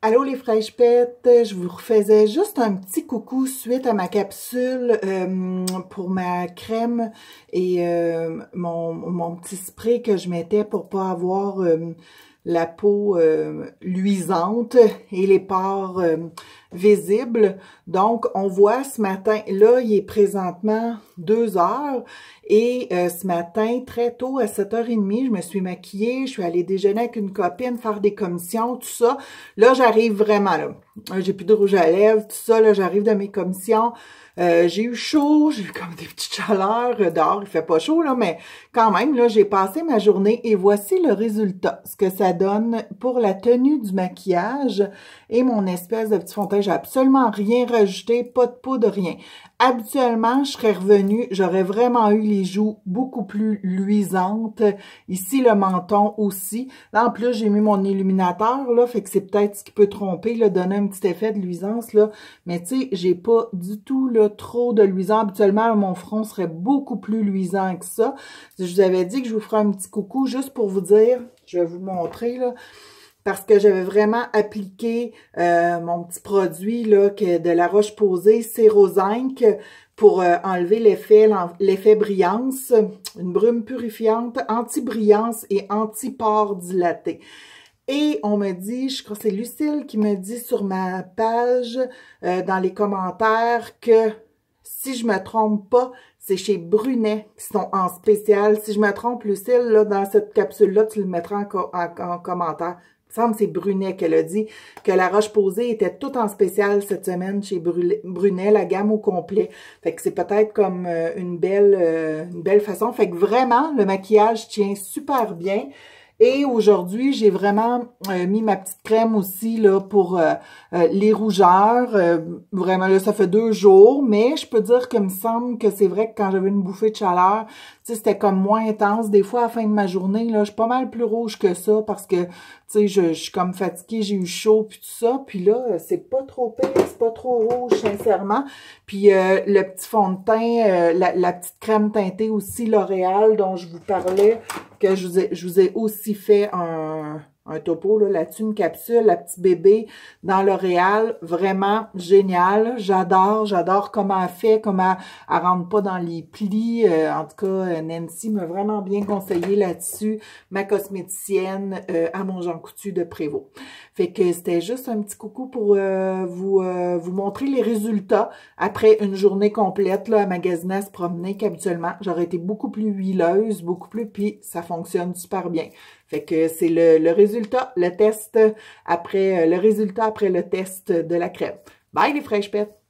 Allô les fraîches pètes, je vous refaisais juste un petit coucou suite à ma capsule pour ma crème et mon petit spray que je mettais pour pas avoir la peau luisante et les pores visibles. Donc, on voit ce matin, là, il est présentement 2 heures et ce matin, très tôt, à 7h30, je me suis maquillée, je suis allée déjeuner avec une copine, faire des commissions, tout ça. Là, j'arrive vraiment, là. J'ai plus de rouge à lèvres, tout ça, là, j'arrive de mes commissions. J'ai eu chaud, j'ai eu comme des petites chaleurs dehors, il fait pas chaud, là, mais quand même, là, j'ai passé ma journée et voici le résultat, ce que ça donne pour la tenue du maquillage et mon espèce de petit fond de teint. J'ai absolument rien rajouté, pas de poudre, rien. Habituellement, je serais revenue, j'aurais vraiment eu les joues beaucoup plus luisantes. Ici, le menton aussi. Là, en plus, j'ai mis mon illuminateur, là, fait que c'est peut-être ce qui peut tromper, là, donner un petit effet de luisance, là. Mais tu sais, j'ai pas du tout, là, trop de luisant. Habituellement, mon front serait beaucoup plus luisant que ça. Je vous avais dit que je vous ferais un petit coucou juste pour vous dire, je vais vous montrer, là, parce que j'avais vraiment appliqué mon petit produit là, de La Roche-Posay, Cérozinc, pour enlever l'effet brillance, une brume purifiante, anti-brillance et anti-pores dilatés. Et on me dit, je crois que c'est Lucille qui me dit sur ma page, dans les commentaires, que si je me trompe pas, c'est chez Brunet qui sont en spécial. Si je me trompe, Lucille, là, dans cette capsule-là, tu le mettras en commentaire. Il me semble que c'est Brunet qu'elle a dit que La Roche-Posay était tout en spécial cette semaine chez Brunet, la gamme au complet. Fait que c'est peut-être comme une belle façon. Fait que vraiment, le maquillage tient super bien. Et aujourd'hui, j'ai vraiment mis ma petite crème aussi là pour les rougeurs. Vraiment, là, ça fait 2 jours, mais je peux dire que me semble que c'est vrai que quand j'avais une bouffée de chaleur, tu sais, c'était comme moins intense. Des fois, à la fin de ma journée, là, je suis pas mal plus rouge que ça parce que, tu sais, je suis comme fatiguée, j'ai eu chaud, puis tout ça. Puis là, c'est pas trop pire, c'est pas trop rouge, sincèrement. Puis le petit fond de teint, la petite crème teintée aussi, L'Oréal, dont je vous parlais, que je vous ai aussi fait un topo là-dessus, une capsule, la petite bébé dans L'Oréal, vraiment génial. J'adore comment elle fait, comment elle rentre pas dans les plis. En tout cas, Nancy m'a vraiment bien conseillé là-dessus, ma cosméticienne à mon Jean Coutu de Prévost. Fait que c'était juste un petit coucou pour vous montrer les résultats après une journée complète là, à magasiner, à se promener, qu'habituellement, j'aurais été beaucoup plus huileuse, beaucoup plus, puis ça fonctionne super bien. Fait que c'est le résultat, le résultat après le test de la crème. Bye les fraîches pètes!